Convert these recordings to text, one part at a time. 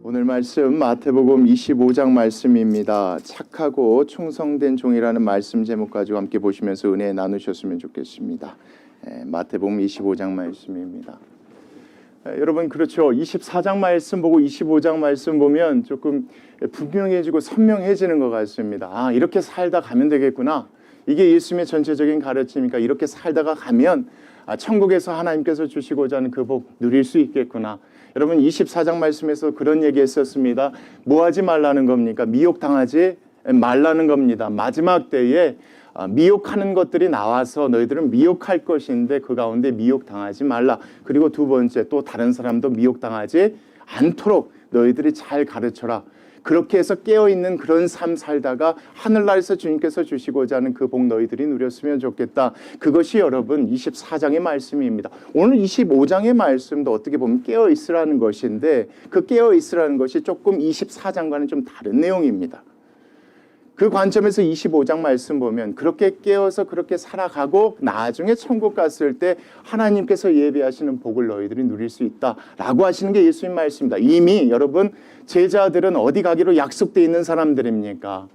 오늘 말씀 마태복음 25장 말씀입니다. 착하고 충성된 종이라는 말씀 제목 가지고 함께 보시면서 은혜 나누셨으면 좋겠습니다. 마태복음 25장 말씀입니다. 여러분 그렇죠. 24장 말씀 보고 25장 말씀 보면 조금 분명해지고 선명해지는 것 같습니다. 아, 이렇게 살다 가면 되겠구나. 이게 예수님의 전체적인 가르침이니까 이렇게 살다가 가면 천국에서 하나님께서 주시고자 하는 그 복 누릴 수 있겠구나. 여러분 24장 말씀에서 그런 얘기 했었습니다. 뭐 하지 말라는 겁니까? 미혹당하지 말라는 겁니다. 마지막 때에 미혹하는 것들이 나와서 너희들은 미혹할 것인데 그 가운데 미혹당하지 말라. 그리고 두 번째 또 다른 사람도 미혹당하지 않도록 너희들이 잘 가르쳐라. 그렇게 해서 깨어있는 그런 삶 살다가 하늘나라에서 주님께서 주시고자 하는 그 복 너희들이 누렸으면 좋겠다. 그것이 여러분 24장의 말씀입니다. 오늘 25장의 말씀도 어떻게 보면 깨어있으라는 것인데 그 깨어있으라는 것이 조금 24장과는 좀 다른 내용입니다. 그 관점에서 25장 말씀 보면 그렇게 깨어서 그렇게 살아가고 나중에 천국 갔을 때 하나님께서 예비하시는 복을 너희들이 누릴 수 있다라고 하시는 게 예수님 말씀입니다. 이미 여러분 제자들은 어디 가기로 약속되어 있는 사람들입니까?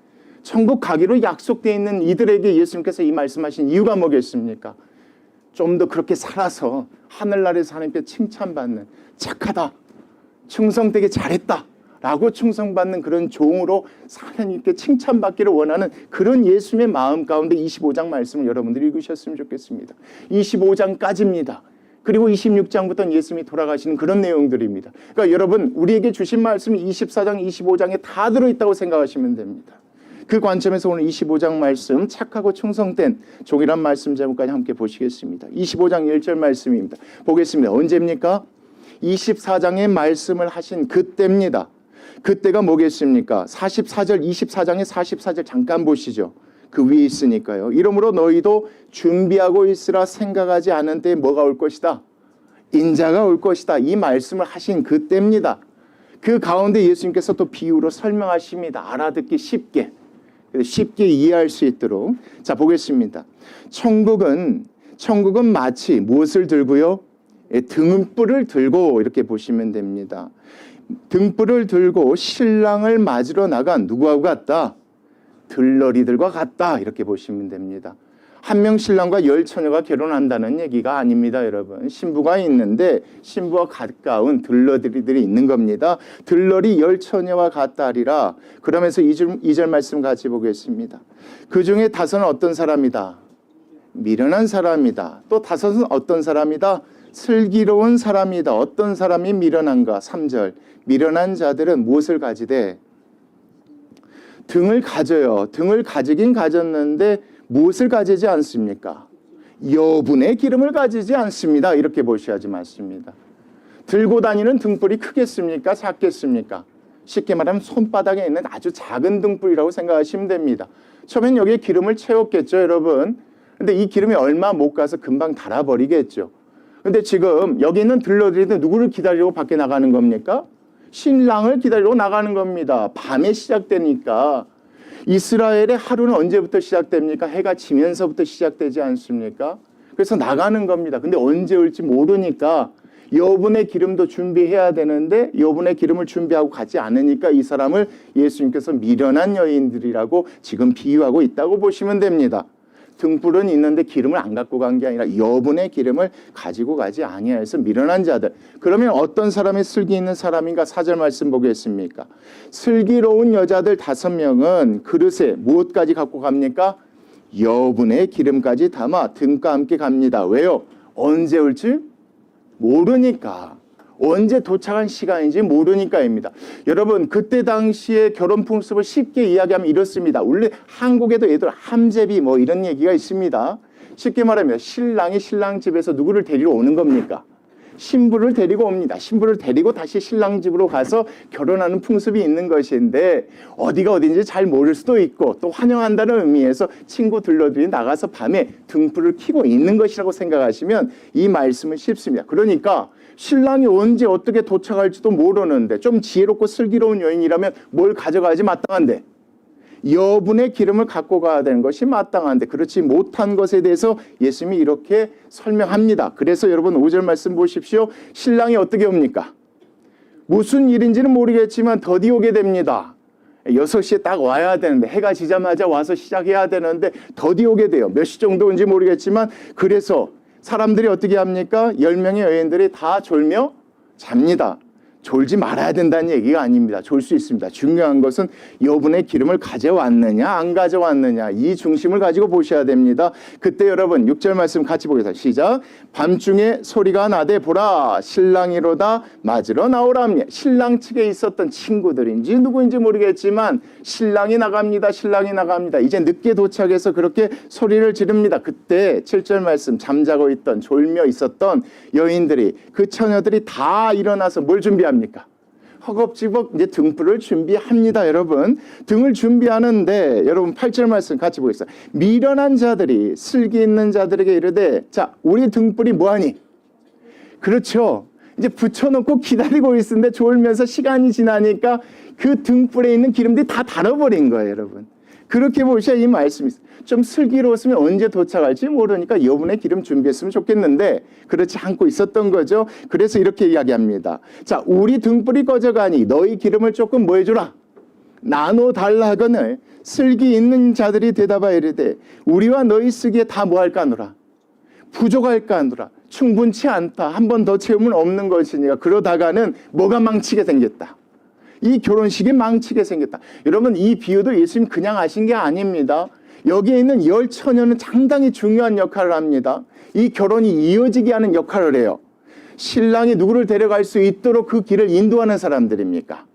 천국 가기로 약속되어 있는 이들에게 예수님께서 이 말씀하신 이유가 뭐겠습니까? 좀 더 그렇게 살아서 하늘나라에서 하나님께 칭찬받는 착하다, 충성되게 잘했다 라고 충성받는 그런 종으로 하나님께 칭찬받기를 원하는 그런 예수님의 마음 가운데 25장 말씀을 여러분들이 읽으셨으면 좋겠습니다. 25장까지입니다. 그리고 26장부터는 예수님이 돌아가시는 그런 내용들입니다. 그러니까 여러분 우리에게 주신 말씀이 24장, 25장에 다 들어있다고 생각하시면 됩니다. 그 관점에서 오늘 25장 말씀 착하고 충성된 종이란 말씀 제목까지 함께 보시겠습니다. 25장 1절 말씀입니다. 보겠습니다. 언제입니까? 24장의 말씀을 하신 그때입니다. 그때가 뭐겠습니까? 44절 24장의 44절 잠깐 보시죠. 그 위에 있으니까요. 이러므로 너희도 준비하고 있으라. 생각하지 않은 때에 뭐가 올 것이다? 인자가 올 것이다. 이 말씀을 하신 그때입니다. 그 가운데 예수님께서 또 비유로 설명하십니다. 알아듣기 쉽게 이해할 수 있도록. 자, 보겠습니다. 천국은 마치 무엇을 들고요? 등불을 들고 이렇게 보시면 됩니다. 등불을 들고 신랑을 맞으러 나간 누구하고 같다? 들러리들과 같다. 이렇게 보시면 됩니다. 한 명 신랑과 10 처녀가 결혼한다는 얘기가 아닙니다, 여러분. 신부가 있는데 신부와 가까운 들러리들이 있는 겁니다. 들러리 10 처녀와 같다 하리라. 그러면서 2절 말씀 같이 보겠습니다. 그 중에 5은 어떤 사람이다? 미련한 사람이다. 또 5은 어떤 사람이다? 슬기로운 사람이다. 어떤 사람이 미련한가? 3절. 미련한 자들은 무엇을 가지되? 등을 가져요. 등을 가지긴 가졌는데 무엇을 가지지 않습니까? 여분의 기름을 가지지 않습니다. 이렇게 보셔야지 맞습니다. 들고 다니는 등불이 크겠습니까? 작겠습니까? 쉽게 말하면 손바닥에 있는 아주 작은 등불이라고 생각하시면 됩니다. 처음엔 여기에 기름을 채웠겠죠, 여러분. 근데 이 기름이 얼마 못 가서 금방 닳아버리겠죠. 근데 지금 여기 있는 들러리들은 누구를 기다리고 밖에 나가는 겁니까? 신랑을 기다리고 나가는 겁니다. 밤에 시작되니까. 이스라엘의 하루는 언제부터 시작됩니까? 해가 지면서부터 시작되지 않습니까? 그래서 나가는 겁니다. 근데 언제 올지 모르니까 여분의 기름도 준비해야 되는데 여분의 기름을 준비하고 가지 않으니까 이 사람을 예수님께서 미련한 여인들이라고 지금 비유하고 있다고 보시면 됩니다. 등불은 있는데 기름을 안 갖고 간 게 아니라 여분의 기름을 가지고 가지 아니하여서 미련한 자들. 그러면 어떤 사람이 슬기 있는 사람인가? 4절 말씀 보겠습니까? 슬기로운 여자들 5명은 그릇에 무엇까지 갖고 갑니까? 여분의 기름까지 담아 등과 함께 갑니다. 왜요? 언제 올지 모르니까. 언제 도착한 시간인지 모르니까입니다. 여러분 그때 당시에 결혼 풍습을 쉽게 이야기하면 이렇습니다. 원래 한국에도 얘들 함제비 뭐 이런 얘기가 있습니다. 쉽게 말하면 신랑이 신랑 집에서 누구를 데리러 오는 겁니까? 신부를 데리고 옵니다. 신부를 데리고 다시 신랑 집으로 가서 결혼하는 풍습이 있는 것인데 어디가 어딘지 잘 모를 수도 있고 또 환영한다는 의미에서 친구 들러들이 나가서 밤에 등불을 켜고 있는 것이라고 생각하시면 이 말씀은 쉽습니다. 그러니까 신랑이 언제 어떻게 도착할지도 모르는데 좀 지혜롭고 슬기로운 여인이라면 뭘 가져가야지 마땅한데 여분의 기름을 갖고 가야 되는 것이 마땅한데 그렇지 못한 것에 대해서 예수님이 이렇게 설명합니다. 그래서 여러분 5절 말씀 보십시오. 신랑이 어떻게 옵니까? 무슨 일인지는 모르겠지만 더디 오게 됩니다. 6시에 딱 와야 되는데 해가 지자마자 와서 시작해야 되는데 더디 오게 돼요. 몇 시 정도 온지 모르겠지만 그래서 사람들이 어떻게 합니까? 10명의 여인들이 다 졸며 잡니다. 졸지 말아야 된다는 얘기가 아닙니다. 졸 수 있습니다. 중요한 것은 여분의 기름을 가져왔느냐 안 가져왔느냐 이 중심을 가지고 보셔야 됩니다. 그때 여러분 6절 말씀 같이 보겠습니다. 시작. 밤중에 소리가 나되 보라 신랑이로다 맞으러 나오랍니다. 신랑 측에 있었던 친구들인지 누구인지 모르겠지만 신랑이 나갑니다. 신랑이 나갑니다. 이제 늦게 도착해서 그렇게 소리를 지릅니다. 그때 7절 말씀 잠자고 있던 졸며 있었던 여인들이 그 처녀들이 다 일어나서 뭘 준비합니까? 허겁지겁 이제 등불을 준비합니다. 여러분 등을 준비하는데 여러분 8절 말씀 같이 보겠습니다. 미련한 자들이 슬기 있는 자들에게 이르되 자 우리 등불이 뭐하니? 그렇죠. 이제 붙여놓고 기다리고 있는데 졸면서 시간이 지나니까 그 등불에 있는 기름들이 다 달아버린 거예요. 여러분 그렇게 보셔야 이 말씀이 있어요. 좀 슬기로웠으면 언제 도착할지 모르니까 여분의 기름 준비했으면 좋겠는데 그렇지 않고 있었던 거죠. 그래서 이렇게 이야기합니다. 자, 우리 등불이 꺼져가니 너희 기름을 조금 뭐 해주라? 나눠달라 하거늘 슬기 있는 자들이 대답하여 이르되 우리와 너희 쓰기에 다 뭐 할까 하노라? 부족할까 하노라? 충분치 않다. 한 번 더 채우면 없는 것이니까 그러다가는 뭐가 망치게 생겼다. 이 결혼식이 망치게 생겼다. 여러분 이 비유도 예수님 그냥 하신 게 아닙니다. 여기에 있는 10 처녀는 상당히 중요한 역할을 합니다. 이 결혼이 이어지게 하는 역할을 해요. 신랑이 누구를 데려갈 수 있도록 그 길을 인도하는 사람들입니까?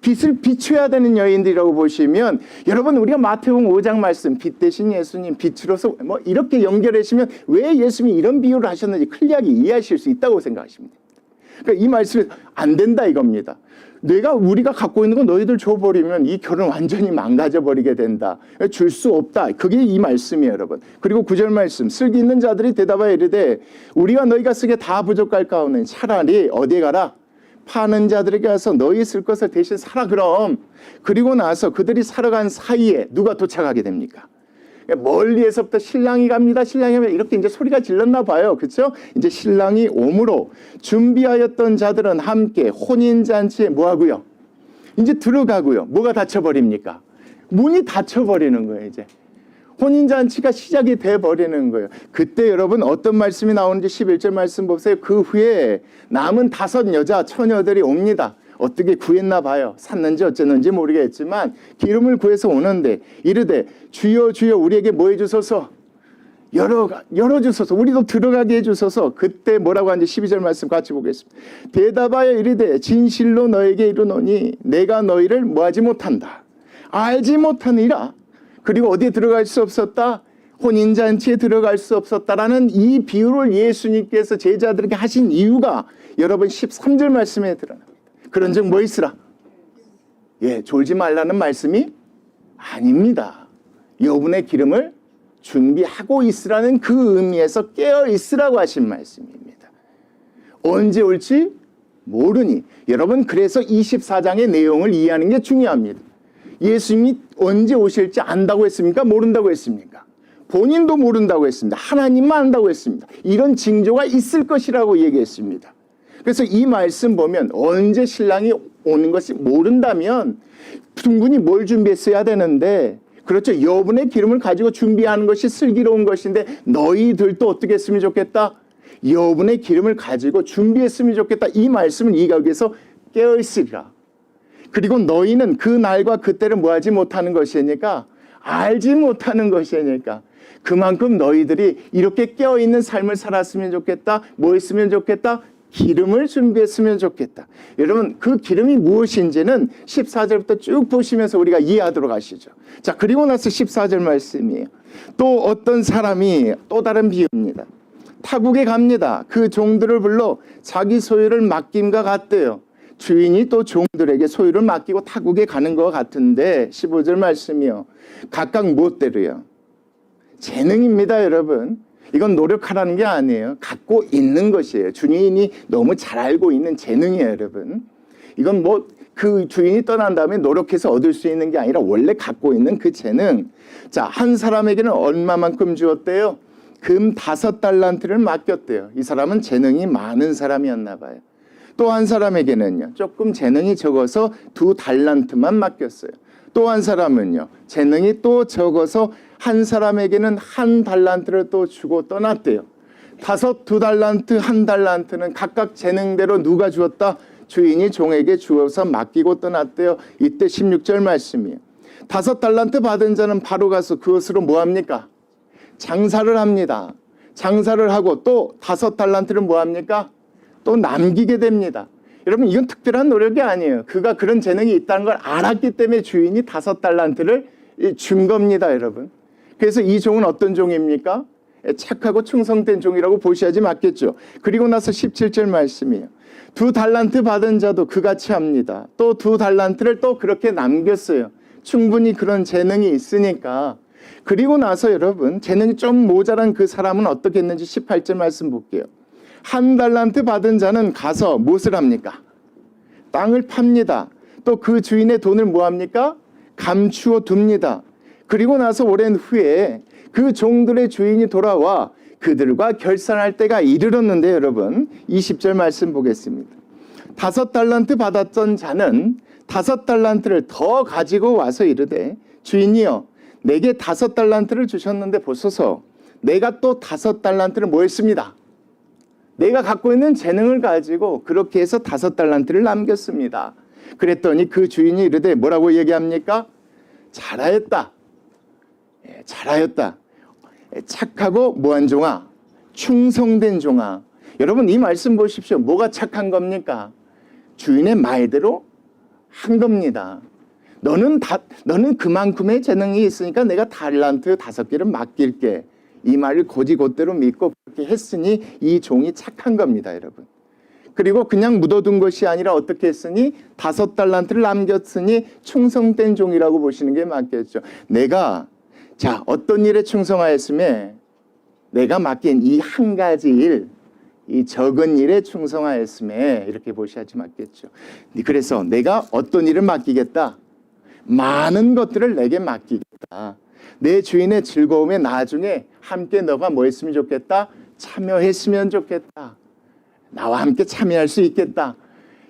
빛을 비춰야 되는 여인들이라고 보시면 여러분 우리가 마태복음 5장 말씀 빛 대신 예수님 빛으로서 뭐 이렇게 연결하시면 왜 예수님이 이런 비유를 하셨는지 클리어하게 이해하실 수 있다고 생각하십니다. 그러니까 이 말씀이 안 된다 이겁니다. 우리가 갖고 있는 거 너희들 줘버리면 이 결혼 완전히 망가져버리게 된다. 줄 수 없다. 그게 이 말씀이에요 여러분. 그리고 9절 말씀 슬기 있는 자들이 대답하여 이르되 우리가 너희가 쓰기에 다 부족할까오는 차라리 어디에 가라? 파는 자들에게 가서 너희 쓸 것을 대신 사라 그럼. 그리고 나서 그들이 살아간 사이에 누가 도착하게 됩니까? 멀리에서부터 신랑이 갑니다. 신랑이 가면 이렇게 이제 소리가 질렀나 봐요. 그렇죠? 이제 신랑이 오므로 준비하였던 자들은 함께 혼인잔치에 뭐하고요? 이제 들어가고요. 뭐가 닫혀버립니까? 문이 닫혀버리는 거예요. 이제 혼인잔치가 시작이 돼버리는 거예요. 그때 여러분 어떤 말씀이 나오는지 11절 말씀 보세요. 그 후에 남은 5 여자 처녀들이 옵니다. 어떻게 구했나 봐요. 샀는지 어쨌는지 모르겠지만 기름을 구해서 오는데 이르되 주여 주여 우리에게 뭐 해주소서? 열어주소서. 우리도 들어가게 해주소서. 그때 뭐라고 하는지 12절 말씀 같이 보겠습니다. 대답하여 이르되 진실로 너에게 이르노니 내가 너희를 뭐하지 못한다. 알지 못하니라. 그리고 어디에 들어갈 수 없었다? 혼인잔치에 들어갈 수 없었다라는 이 비유를 예수님께서 제자들에게 하신 이유가 여러분 13절 말씀에 드러납니다. 그런즉 뭐 있으라? 예, 졸지 말라는 말씀이 아닙니다. 여분의 기름을 준비하고 있으라는 그 의미에서 깨어 있으라고 하신 말씀입니다. 언제 올지 모르니. 여러분 그래서 24장의 내용을 이해하는 게 중요합니다. 예수님이 언제 오실지 안다고 했습니까? 모른다고 했습니까? 본인도 모른다고 했습니다. 하나님만 안다고 했습니다. 이런 징조가 있을 것이라고 얘기했습니다. 그래서 이 말씀 보면 언제 신랑이 오는 것이 모른다면 충분히 뭘 준비했어야 되는데 그렇죠. 여분의 기름을 가지고 준비하는 것이 슬기로운 것인데 너희들도 어떻게 했으면 좋겠다? 여분의 기름을 가지고 준비했으면 좋겠다. 이 말씀을 이해하기 위해서 깨어있으리라. 그리고 너희는 그 날과 그때를 뭐하지 못하는 것이니까 알지 못하는 것이니까 그만큼 너희들이 이렇게 깨어있는 삶을 살았으면 좋겠다. 뭐 했으면 좋겠다? 기름을 준비했으면 좋겠다. 여러분 그 기름이 무엇인지는 14절부터 쭉 보시면서 우리가 이해하도록 하시죠. 자 그리고 나서 14절 말씀이에요. 또 어떤 사람이 또 다른 비유입니다. 타국에 갑니다. 그 종들을 불러 자기 소유를 맡김과 같대요. 주인이 또 종들에게 소유를 맡기고 타국에 가는 것 같은데 15절 말씀이요. 각각 무엇대로요? 재능입니다 여러분. 이건 노력하라는 게 아니에요. 갖고 있는 것이에요. 주인이 너무 잘 알고 있는 재능이에요 여러분. 이건 뭐 그 주인이 떠난 다음에 노력해서 얻을 수 있는 게 아니라 원래 갖고 있는 그 재능. 자, 한 사람에게는 얼마만큼 주었대요? 금 5달란트를 맡겼대요. 이 사람은 재능이 많은 사람이었나 봐요. 또 한 사람에게는요, 조금 재능이 적어서 2달란트만 맡겼어요. 또 한 사람은요, 재능이 또 적어서 한 사람에게는 1달란트를 또 주고 떠났대요. 2달란트, 1달란트는 각각 재능대로 누가 주었다? 주인이 종에게 주어서 맡기고 떠났대요. 이때 16절 말씀이에요. 5달란트 받은 자는 바로 가서 그것으로 뭐합니까? 장사를 합니다. 장사를 하고 또 5달란트를 뭐합니까? 또 남기게 됩니다. 여러분, 이건 특별한 노력이 아니에요. 그가 그런 재능이 있다는 걸 알았기 때문에 주인이 5달란트를 준 겁니다, 여러분. 그래서 이 종은 어떤 종입니까? 착하고 충성된 종이라고 보셔야지 맞겠죠. 그리고 나서 17절 말씀이에요. 2달란트 받은 자도 그같이 합니다. 또 2달란트를 또 그렇게 남겼어요. 충분히 그런 재능이 있으니까. 그리고 나서 여러분, 재능이 좀 모자란 그 사람은 어떻게 했는지 18절 말씀 볼게요. 1달란트 받은 자는 가서 무엇을 합니까? 땅을 팝니다. 또 그 주인의 돈을 뭐합니까? 감추어 둡니다. 그리고 나서 오랜 후에 그 종들의 주인이 돌아와 그들과 결산할 때가 이르렀는데 여러분, 20절 말씀 보겠습니다. 5달란트 받았던 자는 5달란트를 더 가지고 와서 이르되, 주인이여, 내게 5달란트를 주셨는데 보소서, 내가 또 5달란트를 뭐 했습니다? 내가 갖고 있는 재능을 가지고 그렇게 해서 5달란트를 남겼습니다. 그랬더니 그 주인이 이르되 뭐라고 얘기합니까? 잘하였다. 잘하였다. 착하고 뭐한 종아? 충성된 종아. 여러분, 이 말씀 보십시오. 뭐가 착한 겁니까? 주인의 말대로 한 겁니다. 너는 그만큼의 재능이 있으니까 내가 달란트 5개를 맡길게. 이 말을 곧이곧대로 믿고 그렇게 했으니 이 종이 착한 겁니다, 여러분. 그리고 그냥 묻어둔 것이 아니라 어떻게 했으니 5달란트를 남겼으니 충성된 종이라고 보시는 게 맞겠죠. 내가 어떤 일에 충성하였음에 내가 맡긴 이 한 가지 일, 이 적은 일에 충성하였음에 이렇게 보셔야지 맞겠죠. 그래서 내가 어떤 일을 맡기겠다? 많은 것들을 내게 맡기겠다. 내 주인의 즐거움에 나중에 함께 너가 뭐 했으면 좋겠다? 참여했으면 좋겠다. 나와 함께 참여할 수 있겠다.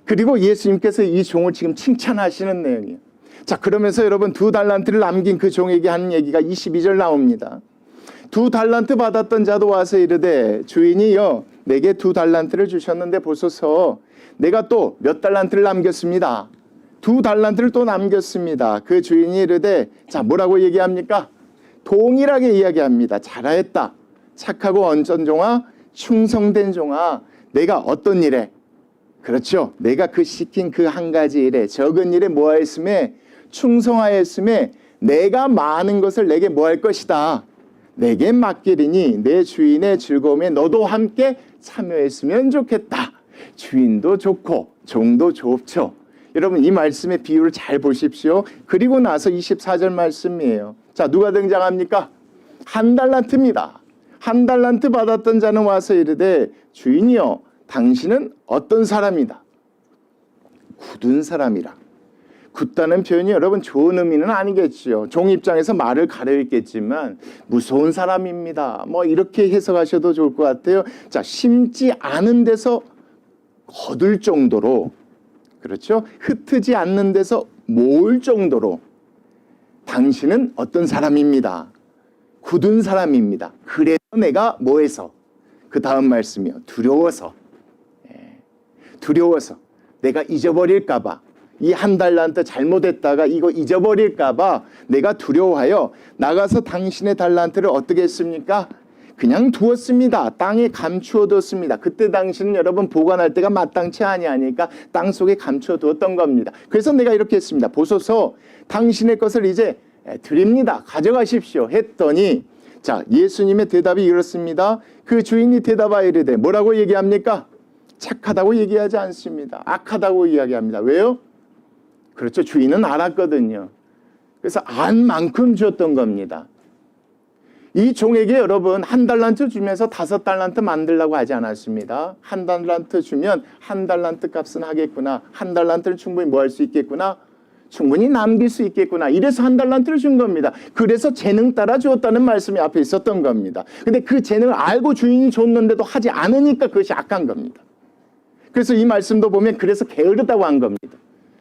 그리고 예수님께서 이 종을 지금 칭찬하시는 내용이에요. 자, 그러면서 여러분 2달란트를 남긴 그 종에게 하는 얘기가 22절 나옵니다. 2달란트 받았던 자도 와서 이르되, 주인이여, 내게 2달란트를 주셨는데 보소서, 내가 또 몇 달란트를 남겼습니다. 2달란트를 또 남겼습니다. 그 주인이 이르되, 자, 뭐라고 얘기합니까? 동일하게 이야기합니다. 잘하였다. 착하고 언전 종아, 충성된 종아. 내가 어떤 일에, 그렇죠, 내가 그 시킨 그 한 가지 일에, 적은 일에 뭐하였음에, 충성하였음에 내가 많은 것을 내게 뭐할 것이다? 내게 맡기리니 내 주인의 즐거움에 너도 함께 참여했으면 좋겠다. 주인도 좋고 종도 좋죠. 여러분, 이 말씀의 비유를 잘 보십시오. 그리고 나서 24절 말씀이에요. 자, 누가 등장합니까? 1달란트입니다. 1달란트 받았던 자는 와서 이르되, 주인이여, 당신은 어떤 사람이다? 굳은 사람이라. 굳다는 표현이 여러분 좋은 의미는 아니겠지요. 종 입장에서 말을 가려있겠지만 무서운 사람입니다. 뭐 이렇게 해석하셔도 좋을 것 같아요. 자, 심지 않은 데서 거둘 정도로, 그렇죠? 흩트지 않는 데서 모을 정도로 당신은 어떤 사람입니다. 굳은 사람입니다. 그래서 내가 뭐해서? 그 다음 말씀이요. 두려워서. 두려워서. 내가 잊어버릴까 봐. 이 1달란트 잘못했다가 이거 잊어버릴까 봐 내가 두려워하여 나가서 당신의 달란트를 어떻게 했습니까? 그냥 두었습니다. 땅에 감추어 두었습니다. 그때 당시는 여러분 보관할 때가 마땅치 아니하니까 땅 속에 감추어 두었던 겁니다. 그래서 내가 이렇게 했습니다. 보소서, 당신의 것을 이제 드립니다. 가져가십시오. 했더니, 자, 예수님의 대답이 이렇습니다. 그 주인이 대답하여 이르되, 뭐라고 얘기합니까? 착하다고 얘기하지 않습니다. 악하다고 이야기합니다. 왜요? 그렇죠. 주인은 알았거든요. 그래서 안 만큼 줬던 겁니다. 이 종에게 여러분 1달란트 주면서 5달란트 만들라고 하지 않았습니다. 1달란트 주면 1달란트 값은 하겠구나. 1달란트를 충분히 뭐 할 수 있겠구나. 충분히 남길 수 있겠구나. 이래서 1달란트를 준 겁니다. 그래서 재능 따라 주었다는 말씀이 앞에 있었던 겁니다. 근데 그 재능을 알고 주인이 줬는데도 하지 않으니까 그것이 악한 겁니다. 그래서 이 말씀도 보면 그래서 게으르다고 한 겁니다.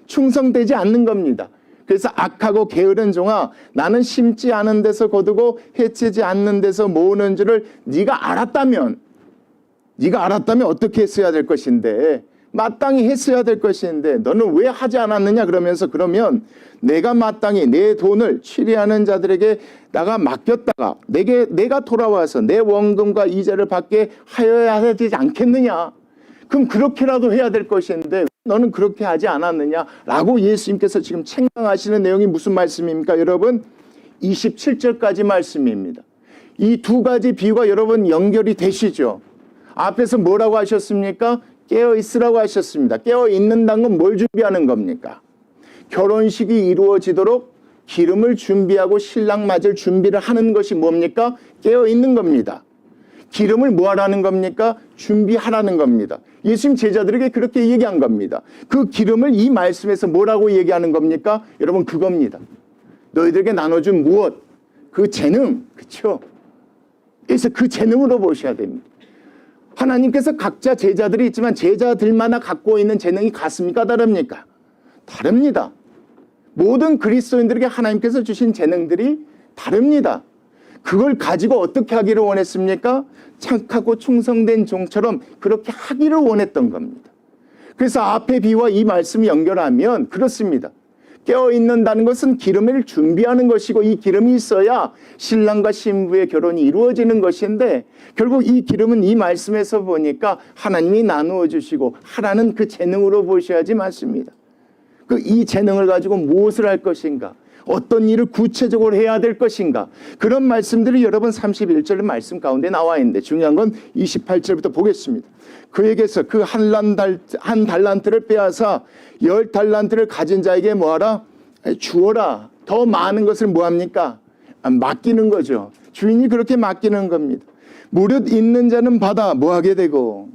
충성되지 않는 겁니다. 그래서 악하고 게으른 종아, 나는 심지 않은 데서 거두고 해치지 않는 데서 모으는 줄을 네가 알았다면 어떻게 했어야 될 것인데, 마땅히 했어야 될 것인데 너는 왜 하지 않았느냐 그러면서, 그러면 내가 마땅히 내 돈을 취리하는 자들에게 나가 맡겼다가 내가 돌아와서 내 원금과 이자를 받게 하여야 되지 않겠느냐. 그럼 그렇게라도 해야 될 것인데 너는 그렇게 하지 않았느냐라고 예수님께서 지금 책망하시는 내용이 무슨 말씀입니까? 여러분, 27절까지 말씀입니다. 이 두 가지 비유가 여러분 연결이 되시죠? 앞에서 뭐라고 하셨습니까? 깨어 있으라고 하셨습니다. 깨어 있는다는 건 뭘 준비하는 겁니까? 결혼식이 이루어지도록 기름을 준비하고 신랑 맞을 준비를 하는 것이 뭡니까? 깨어 있는 겁니다. 기름을 뭐 하라는 겁니까? 준비하라는 겁니다. 예수님 제자들에게 그렇게 얘기한 겁니다. 그 기름을 이 말씀에서 뭐라고 얘기하는 겁니까? 여러분, 그겁니다. 너희들에게 나눠준 무엇? 그 재능, 그렇죠? 그래서 그 재능으로 보셔야 됩니다. 하나님께서 각자 제자들이 있지만 제자들마다 갖고 있는 재능이 같습니까? 다릅니까? 다릅니다. 모든 그리스도인들에게 하나님께서 주신 재능들이 다릅니다. 그걸 가지고 어떻게 하기를 원했습니까? 착하고 충성된 종처럼 그렇게 하기를 원했던 겁니다. 그래서 앞의 비유와 이 말씀을 연결하면 그렇습니다. 깨어있는다는 것은 기름을 준비하는 것이고, 이 기름이 있어야 신랑과 신부의 결혼이 이루어지는 것인데, 결국 이 기름은 이 말씀에서 보니까 하나님이 나누어 주시고 하라는 그 재능으로 보셔야지 맞습니다. 이 재능을 가지고 무엇을 할 것인가, 어떤 일을 구체적으로 해야 될 것인가, 그런 말씀들이 여러분 31절 말씀 가운데 나와 있는데, 중요한 건 28절부터 보겠습니다. 그에게서 그 한 달란트를 빼앗아 10달란트를 가진 자에게 뭐하라? 주어라. 더 많은 것을 뭐합니까? 맡기는 거죠. 주인이 그렇게 맡기는 겁니다. 무릇 있는 자는 받아 뭐하게 되고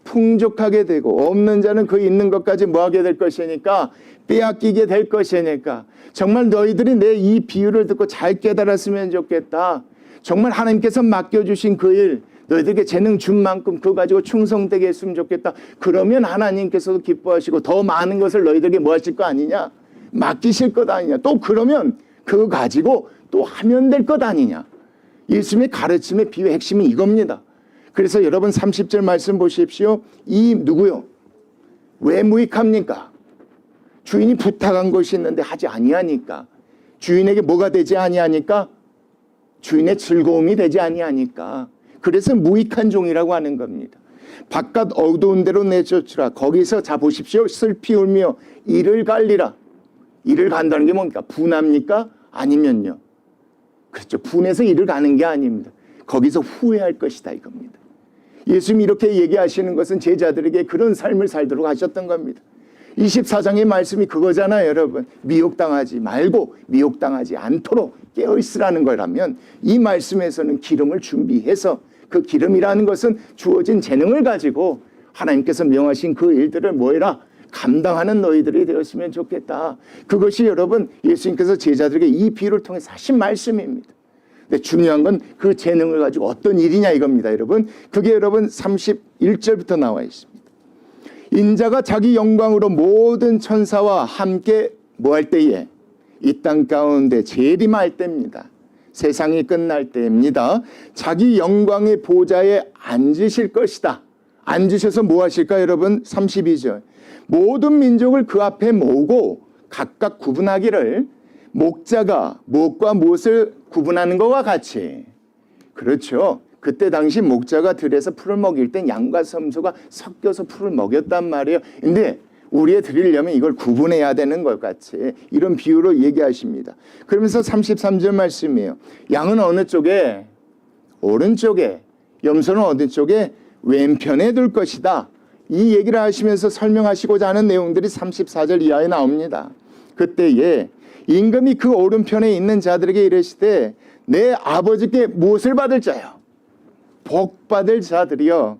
풍족하게 되고, 없는 자는 그 있는 것까지 뭐하게 될 것이니까 빼앗기게 될 것이니까. 정말 너희들이 내 이 비유를 듣고 잘 깨달았으면 좋겠다. 정말 하나님께서 맡겨주신 그 일, 너희들에게 재능 준 만큼 그거 가지고 충성되게 했으면 좋겠다. 그러면 하나님께서도 기뻐하시고 더 많은 것을 너희들에게 뭐 하실 거 아니냐? 맡기실 것 아니냐? 또 그러면 그거 가지고 또 하면 될 것 아니냐? 예수님의 가르침의 비유의 핵심은 이겁니다. 그래서 여러분 30절 말씀 보십시오. 이 누구요? 왜 무익합니까? 주인이 부탁한 것이 있는데 하지 아니하니까. 주인에게 뭐가 되지 아니하니까? 주인의 즐거움이 되지 아니하니까. 그래서 무익한 종이라고 하는 겁니다. 바깥 어두운 데로 내쫓으라. 거기서 자 보십시오. 슬피 울며 이를 갈리라. 이를 간다는 게 뭡니까? 분합니까? 아니면요. 그렇죠. 분해서 이를 가는 게 아닙니다. 거기서 후회할 것이다 이겁니다. 예수님이 이렇게 얘기하시는 것은 제자들에게 그런 삶을 살도록 하셨던 겁니다. 24장의 말씀이 그거잖아요, 여러분. 미혹당하지 말고 미혹당하지 않도록 깨어있으라는 거라면, 이 말씀에서는 기름을 준비해서, 그 기름이라는 것은 주어진 재능을 가지고 하나님께서 명하신 그 일들을 뭐해라? 감당하는 너희들이 되었으면 좋겠다. 그것이 여러분 예수님께서 제자들에게 이 비유를 통해서 하신 말씀입니다. 근데 중요한 건 그 재능을 가지고 어떤 일이냐 이겁니다, 여러분. 그게 여러분 31절부터 나와 있습니다. 인자가 자기 영광으로 모든 천사와 함께 뭐 할 때에? 이 땅 가운데 재림할 때입니다. 세상이 끝날 때입니다. 자기 영광의 보좌에 앉으실 것이다. 앉으셔서 뭐 하실까 여러분? 32절. 모든 민족을 그 앞에 모으고 각각 구분하기를, 목자가 무엇과 무엇을 구분하는 것과 같이. 그렇죠. 그때 당시 목자가 들에서 풀을 먹일 땐 양과 염소가 섞여서 풀을 먹였단 말이에요. 근데 우리에 드리려면 이걸 구분해야 되는 것 같이 이런 비유로 얘기하십니다. 그러면서 33절 말씀이에요. 양은 어느 쪽에? 오른쪽에. 염소는 어느 쪽에? 왼편에 둘 것이다. 이 얘기를 하시면서 설명하시고자 하는 내용들이 34절 이하에 나옵니다. 그때에 임금이 그 오른편에 있는 자들에게 이르시되, 내 아버지께 무엇을 받을 자요? 복 받을 자들이여,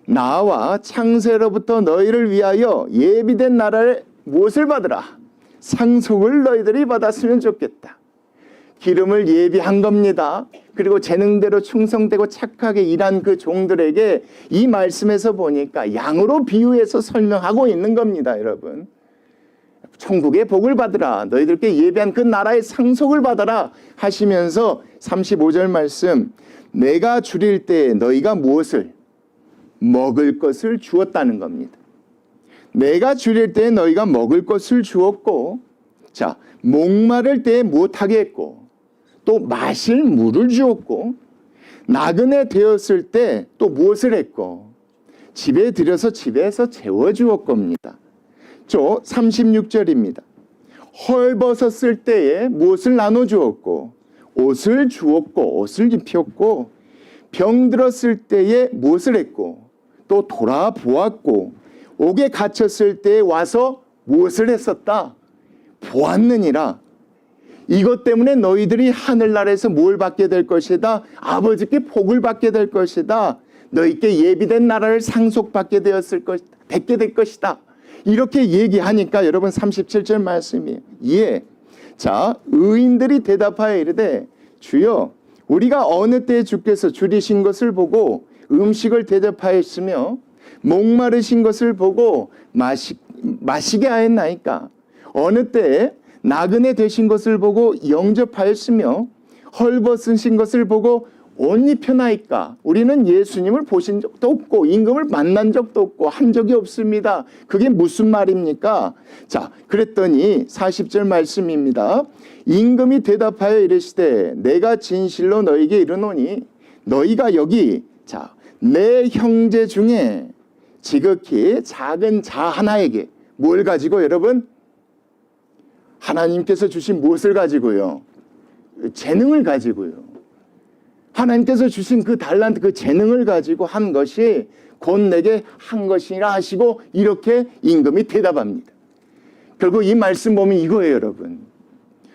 나와 창세로부터 너희를 위하여 예비된 나라를 무엇을 받으라? 상속을 너희들이 받았으면 좋겠다. 기름을 예비한 겁니다. 그리고 재능대로 충성되고 착하게 일한 그 종들에게 이 말씀에서 보니까 양으로 비유해서 설명하고 있는 겁니다, 여러분. 천국의 복을 받으라. 너희들께 예비한 그 나라의 상속을 받아라 하시면서 35절 말씀, 내가 줄일 때 너희가 무엇을? 먹을 것을 주었다는 겁니다. 내가 줄일 때 너희가 먹을 것을 주었고, 자, 목마를 때에 무엇하게 했고, 또 마실 물을 주었고, 나그네 되었을 때 또 무엇을 했고, 집에 들여서 집에서 재워주었 겁니다. 저 36절입니다. 헐벗었을 때에 무엇을 나눠주었고, 옷을 주었고, 옷을 입혔고, 병들었을 때에 무엇을 했고, 또 돌아보았고, 옥에 갇혔을 때에 와서 무엇을 했었다? 보았느니라. 이것 때문에 너희들이 하늘나라에서 뭘 받게 될 것이다? 아버지께 복을 받게 될 것이다. 너희께 예비된 나라를 상속받게 뵙게 될 것이다. 이렇게 얘기하니까 여러분 37절 말씀이에요. 예. 자, 의인들이 대답하여 이르되 주여 우리가 어느 때에 주께서 줄이신 것을 보고 음식을 대접하였으며 목마르신 것을 보고 마시게 하였나이까? 어느 때에 나그네 되신 것을 보고 영접하였으며 헐벗으신 것을 보고 옷 입혀나이까? 우리는 예수님을 보신 적도 없고 임금을 만난 적도 없고 한 적이 없습니다. 그게 무슨 말입니까? 자, 그랬더니 40절 말씀입니다. 임금이 대답하여 이르시되 내가 진실로 너희에게 이르노니 너희가 여기 자, 내 형제 중에 지극히 작은 자 하나에게 뭘 가지고 여러분? 하나님께서 주신 무엇을 가지고요? 재능을 가지고요. 하나님께서 주신 그 달란트, 그 재능을 가지고 한 것이 곧 내게 한 것이라 하시고 이렇게 임금이 대답합니다. 결국 이 말씀 보면 이거예요, 여러분.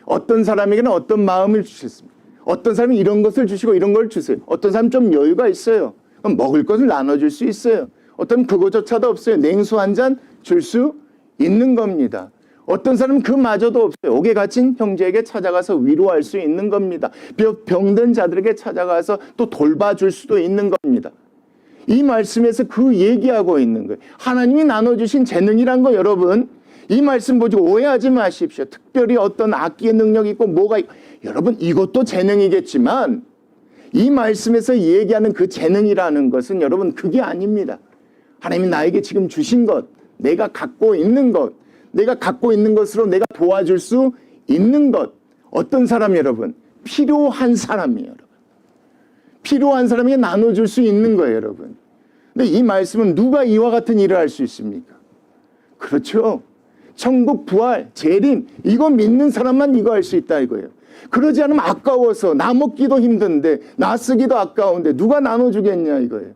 어떤 사람에게는 어떤 마음을 주셨습니다. 어떤 사람이 이런 것을 주시고 이런 걸 주세요. 어떤 사람은 좀 여유가 있어요. 그럼 먹을 것을 나눠줄 수 있어요. 어떤 그거조차도 없어요. 냉수 한 잔 줄 수 있는 겁니다. 어떤 사람은 그마저도 없어요. 옥에 갇힌 형제에게 찾아가서 위로할 수 있는 겁니다. 병든 자들에게 찾아가서 또 돌봐줄 수도 있는 겁니다. 이 말씀에서 그 얘기하고 있는 거예요. 하나님이 나눠주신 재능이란 거 여러분, 이 말씀 보고 오해하지 마십시오. 특별히 어떤 악기의 능력이 있고 뭐가 있고, 여러분 이것도 재능이겠지만 이 말씀에서 얘기하는 그 재능이라는 것은 여러분 그게 아닙니다. 하나님이 나에게 지금 주신 것, 내가 갖고 있는 것, 내가 갖고 있는 것으로 내가 도와줄 수 있는 것. 어떤 사람 여러분? 필요한 사람이에요, 여러분. 필요한 사람에게 나눠줄 수 있는 거예요, 여러분. 근데 이 말씀은 누가 이와 같은 일을 할 수 있습니까? 그렇죠. 천국 부활, 재림, 이거 믿는 사람만 이거 할 수 있다 이거예요. 그러지 않으면 아까워서 나 먹기도 힘든데 나 쓰기도 아까운데 누가 나눠주겠냐 이거예요.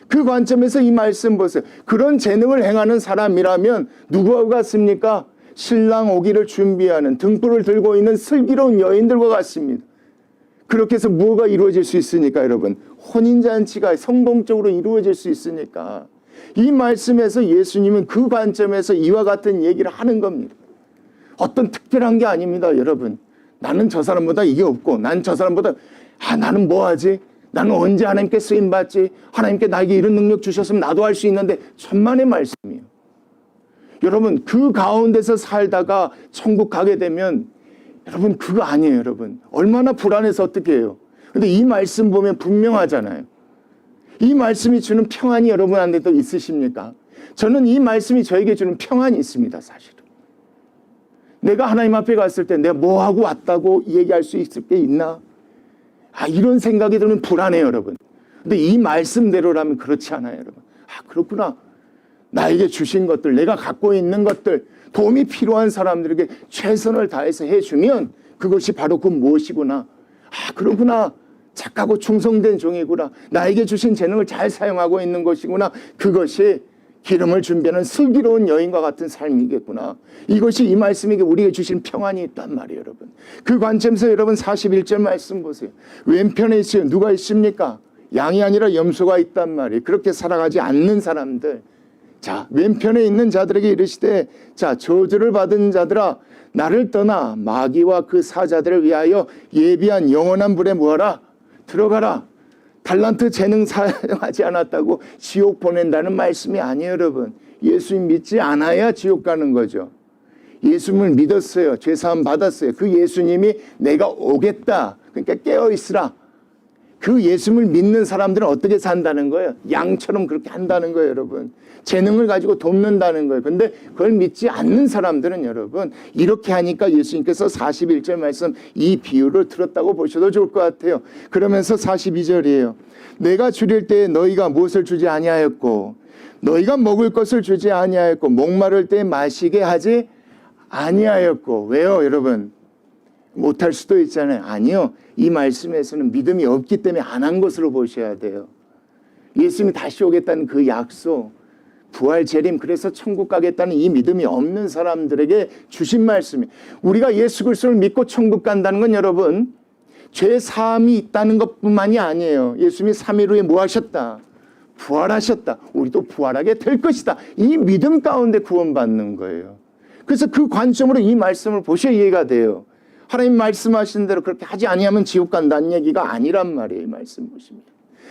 그 관점에서 이 말씀 보세요. 그런 재능을 행하는 사람이라면 누구와 같습니까? 신랑 오기를 준비하는 등불을 들고 있는 슬기로운 여인들과 같습니다. 그렇게 해서 무엇가 이루어질 수 있으니까 여러분? 혼인잔치가 성공적으로 이루어질 수 있으니까 이 말씀에서 예수님은 그 관점에서 이와 같은 얘기를 하는 겁니다. 어떤 특별한 게 아닙니다, 여러분. 나는 저 사람보다 이게 없고 난 저 사람보다 나는 뭐 하지? 나는 언제 하나님께 쓰임받지? 하나님께 나에게 이런 능력 주셨으면 나도 할 수 있는데 천만의 말씀이에요. 여러분 그 가운데서 살다가 천국 가게 되면 여러분 그거 아니에요, 여러분. 얼마나 불안해서 어떻게 해요. 근데 이 말씀 보면 분명하잖아요. 이 말씀이 주는 평안이 여러분한테도 있으십니까? 저는 이 말씀이 저에게 주는 평안이 있습니다, 사실은. 내가 하나님 앞에 갔을 때 내가 뭐하고 왔다고 얘기할 수 있을 게 있나? 이런 생각이 들면 불안해요, 여러분. 근데 이 말씀대로라면 그렇지 않아요, 여러분. 그렇구나. 나에게 주신 것들, 내가 갖고 있는 것들, 도움이 필요한 사람들에게 최선을 다해서 해주면 그것이 바로 그 무엇이구나. 그렇구나. 착하고 충성된 종이구나. 나에게 주신 재능을 잘 사용하고 있는 것이구나. 그것이 기름을 준비하는 슬기로운 여인과 같은 삶이겠구나. 이것이 이 말씀에게 우리에게 주신 평안이 있단 말이에요, 여러분. 그 관점에서 여러분 41절 말씀 보세요. 왼편에 있어요. 누가 있습니까? 양이 아니라 염소가 있단 말이에요. 그렇게 살아가지 않는 사람들. 자, 왼편에 있는 자들에게 이르시되 자, 저주를 받은 자들아 나를 떠나 마귀와 그 사자들을 위하여 예비한 영원한 불에 뭐하라? 들어가라. 달란트 재능 사용하지 않았다고 지옥 보낸다는 말씀이 아니에요, 여러분. 예수님 믿지 않아야 지옥 가는 거죠. 예수님을 믿었어요. 죄사함 받았어요. 그 예수님이 내가 오겠다. 그러니까 깨어있으라. 그 예수님을 믿는 사람들은 어떻게 산다는 거예요? 양처럼 그렇게 한다는 거예요, 여러분. 재능을 가지고 돕는다는 거예요. 근데 그걸 믿지 않는 사람들은 여러분 이렇게 하니까 예수님께서 41절 말씀 이 비유를 들었다고 보셔도 좋을 것 같아요. 그러면서 42절이에요. 내가 줄일 때에 너희가 무엇을 주지 아니하였고 너희가 먹을 것을 주지 아니하였고 목마를 때에 마시게 하지 아니하였고. 왜요, 여러분? 못할 수도 있잖아요. 아니요. 이 말씀에서는 믿음이 없기 때문에 안 한 것으로 보셔야 돼요. 예수님이 다시 오겠다는 그 약속, 부활 재림, 그래서 천국 가겠다는 이 믿음이 없는 사람들에게 주신 말씀이, 우리가 예수 그리스도를 믿고 천국 간다는 건 여러분 죄 사함이 있다는 것뿐만이 아니에요. 예수님이 3일 후에 뭐 하셨다? 부활하셨다. 우리도 부활하게 될 것이다. 이 믿음 가운데 구원받는 거예요. 그래서 그 관점으로 이 말씀을 보셔야 이해가 돼요. 하나님 말씀하신 대로 그렇게 하지 아니하면 지옥 간다는 얘기가 아니란 말이에요. 이 말씀 보시면.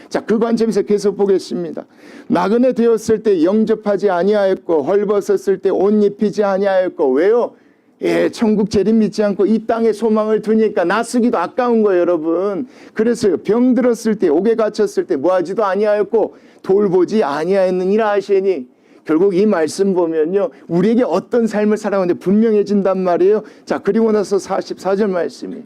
자, 그 관점에서 계속 보겠습니다. 나그네 되었을 때 영접하지 아니하였고 헐벗었을 때 옷 입히지 아니하였고. 왜요? 예, 천국 재림 믿지 않고 이 땅에 소망을 두니까 나쓰기도 아까운 거예요, 여러분. 그래서 병 들었을 때, 옥에 갇혔을 때 뭐하지도 아니하였고 돌보지 아니하였느니라 하시니. 결국 이 말씀 보면요, 우리에게 어떤 삶을 살아가는데 분명해진단 말이에요. 자, 그리고 나서 44절 말씀이,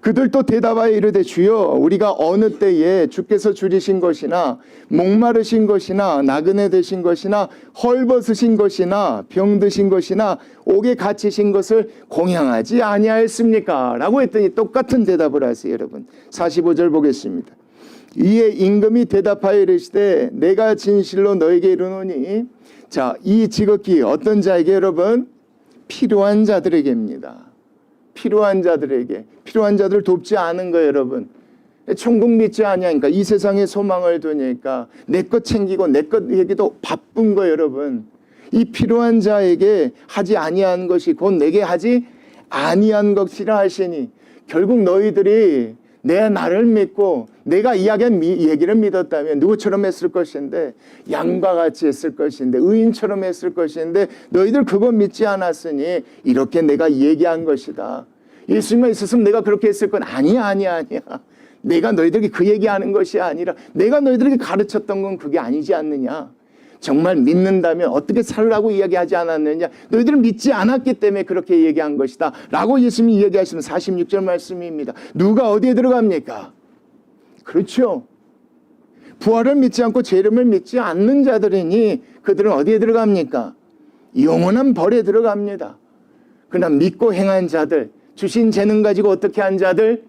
그들도 대답하여 이르되 주여 우리가 어느 때에 주께서 줄이신 것이나 목마르신 것이나 나그네 되신 것이나 헐벗으신 것이나 병드신 것이나 옥에 갇히신 것을 공양하지 아니하였습니까? 라고 했더니 똑같은 대답을 하세요, 여러분. 45절 보겠습니다. 이에 임금이 대답하여 이르시되 내가 진실로 너에게 이르노니. 자, 이 지극히 어떤 자에게, 여러분? 필요한 자들에게입니다. 필요한 자들에게, 필요한 자들을 돕지 않은 거예요, 여러분. 천국 믿지 아니하니까, 이 세상에 소망을 두니까 내 것 챙기고 내 것 얘기도 바쁜 거예요, 여러분. 이 필요한 자에게 하지 아니한 것이 곧 내게 하지 아니한 것이라 하시니. 결국 너희들이 내 나를 믿고 내가 이야기한 얘기를 믿었다면 누구처럼 했을 것인데? 양과 같이 했을 것인데, 의인처럼 했을 것인데 너희들 그거 믿지 않았으니 이렇게 내가 얘기한 것이다. 예수님만 있었으면 내가 그렇게 했을 건 아니야. 내가 너희들에게 그 얘기하는 것이 아니라 내가 너희들에게 가르쳤던 건 그게 아니지 않느냐. 정말 믿는다면 어떻게 살라고 이야기하지 않았느냐. 너희들은 믿지 않았기 때문에 그렇게 얘기한 것이다 라고 예수님이 얘기하시면 46절 말씀입니다. 누가 어디에 들어갑니까? 그렇죠. 부활을 믿지 않고 제 이름을 믿지 않는 자들이니 그들은 어디에 들어갑니까? 영원한 벌에 들어갑니다. 그러나 믿고 행한 자들, 주신 재능 가지고 어떻게 한 자들,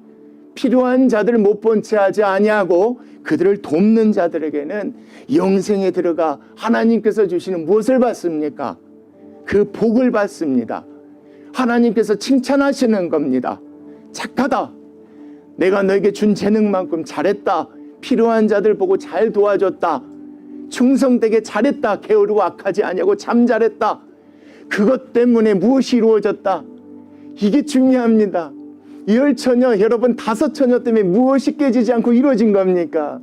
필요한 자들 못 본 채 하지 아니하고 그들을 돕는 자들에게는 영생에 들어가 하나님께서 주시는 무엇을 받습니까? 그 복을 받습니다. 하나님께서 칭찬하시는 겁니다. 착하다. 내가 너에게 준 재능만큼 잘했다. 필요한 자들 보고 잘 도와줬다. 충성되게 잘했다. 게으르고 악하지 아니하고 참 잘했다. 그것 때문에 무엇이 이루어졌다. 이게 중요합니다. 10처녀, 여러분 5처녀 때문에 무엇이 깨지지 않고 이루어진 겁니까?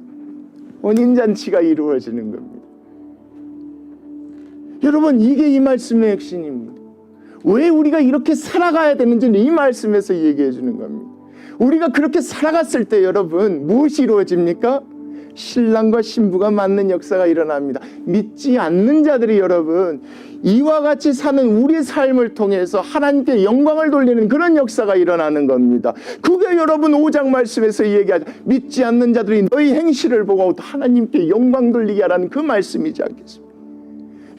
혼인잔치가 이루어지는 겁니다. 여러분, 이게 이 말씀의 핵심입니다. 왜 우리가 이렇게 살아가야 되는지는 이 말씀에서 얘기해 주는 겁니다. 우리가 그렇게 살아갔을 때 여러분 무엇이 이루어집니까? 신랑과 신부가 맞는 역사가 일어납니다. 믿지 않는 자들이 여러분 이와 같이 사는 우리의 삶을 통해서 하나님께 영광을 돌리는 그런 역사가 일어나는 겁니다. 그게 여러분 5장 말씀에서 얘기하죠. 믿지 않는 자들이 너희 행실을 보고 하나님께 영광 돌리게 하라는 그 말씀이지 않겠습니까?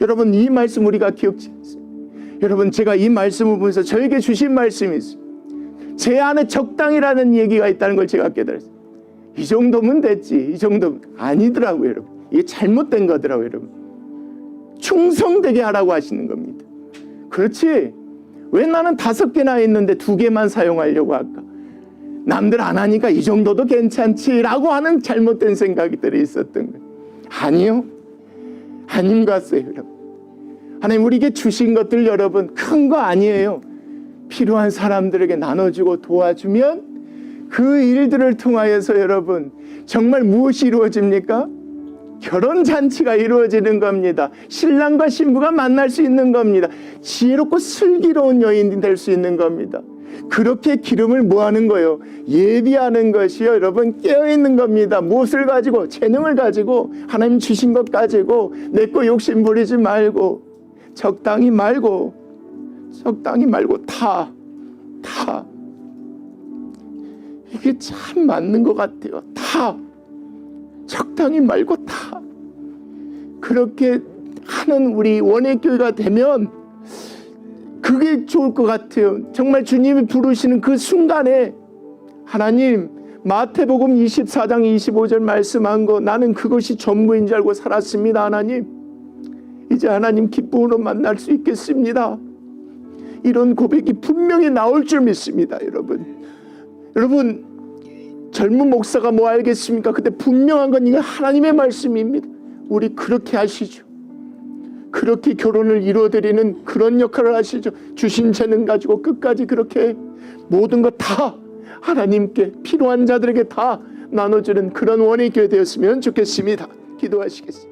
여러분, 이 말씀 우리가 기억지 않습니까? 여러분, 제가 이 말씀을 보면서 저에게 주신 말씀이 있습니다. 제 안에 적당이라는 얘기가 있다는 걸 제가 깨달았어요. 이 정도면 됐지. 이 정도면 아니더라고요, 여러분. 이게 잘못된 거더라고요, 여러분. 충성되게 하라고 하시는 겁니다. 그렇지. 왜 나는 5개나 있는데 2개만 사용하려고 할까? 남들 안 하니까 이 정도도 괜찮지라고 하는 잘못된 생각들이 있었던 거예요. 아니요. 아닌 것 같아요, 여러분. 하나님 우리에게 주신 것들 여러분 큰 거 아니에요. 필요한 사람들에게 나눠주고 도와주면 그 일들을 통하여서 여러분 정말 무엇이 이루어집니까? 결혼잔치가 이루어지는 겁니다. 신랑과 신부가 만날 수 있는 겁니다. 지혜롭고 슬기로운 여인이 될 수 있는 겁니다. 그렇게 기름을 뭐 하는 거예요? 예비하는 것이요 여러분 깨어있는 겁니다. 무엇을 가지고? 재능을 가지고 하나님 주신 것 가지고 내 거 욕심 부리지 말고 적당히 말고 다 이게 참 맞는 것 같아요. 다 적당히 말고 다 그렇게 하는 우리 원예교회가 되면 그게 좋을 것 같아요. 정말 주님이 부르시는 그 순간에 하나님 마태복음 24장 25절 말씀한 거 나는 그것이 전부인 줄 알고 살았습니다. 하나님 이제 하나님 기쁨으로 만날 수 있겠습니다. 이런 고백이 분명히 나올 줄 믿습니다. 여러분 젊은 목사가 뭐 알겠습니까? 근데 분명한 건 이거 하나님의 말씀입니다. 우리 그렇게 하시죠. 그렇게 결혼을 이루어드리는 그런 역할을 하시죠. 주신 재능 가지고 끝까지 그렇게 모든 것 다 하나님께 필요한 자들에게 다 나눠주는 그런 원예교회 되었으면 좋겠습니다. 기도하시겠습니다.